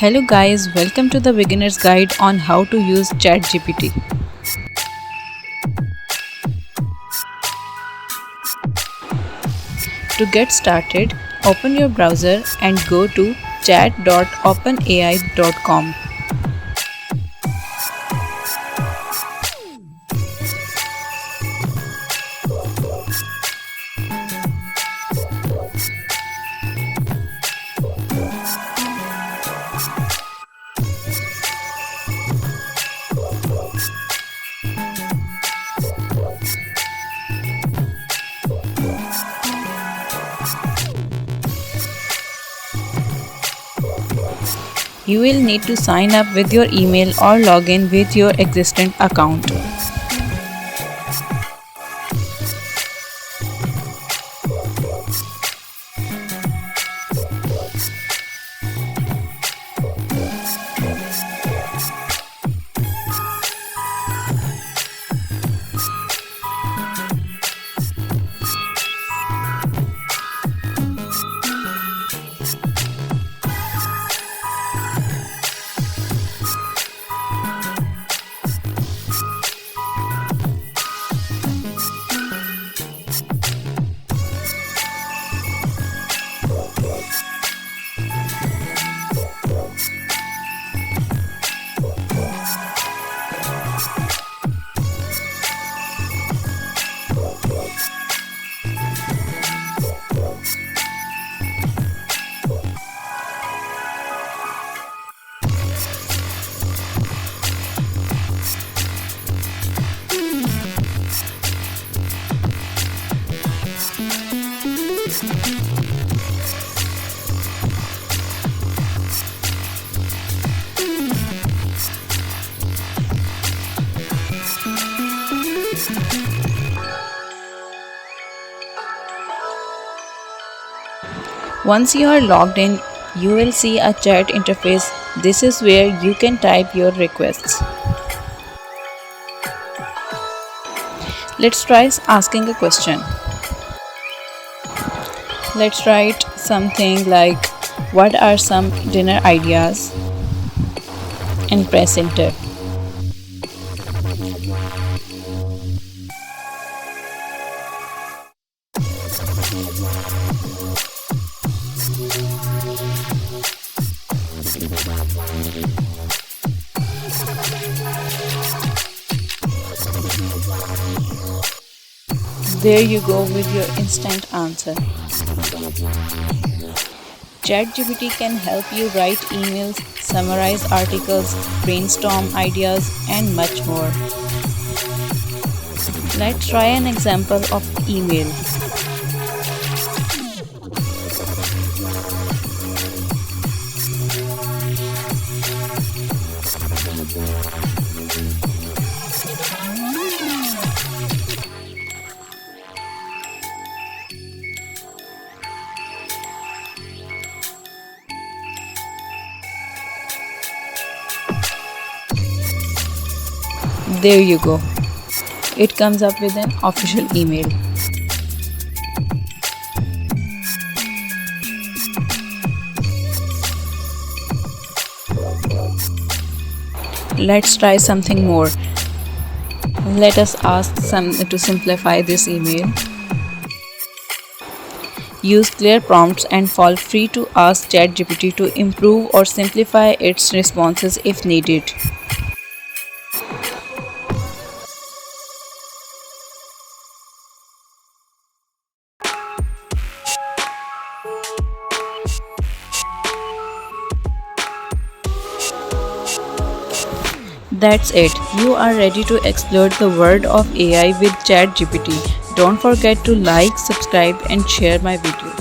Hello guys, welcome to the beginner's guide on how to use ChatGPT. To get started, open your browser and go to chat.openai.com. You will need to sign up with your email or log in with your existing account. Once you are logged in, you will see a chat interface. This is where you can type your requests. Let's try asking a question. Let's write something like, "What are some dinner ideas?" and press enter. There you go with your instant answer. ChatGPT can help you write emails, summarize articles, brainstorm ideas, and much more. Let's try an example of email. There you go. It comes up with an official email. Let's try something more. Let us ask to simplify this email. Use clear prompts and feel free to ask ChatGPT to improve or simplify its responses if needed. That's it. You are ready to explore the world of AI with ChatGPT. Don't forget to like, subscribe, and share my video.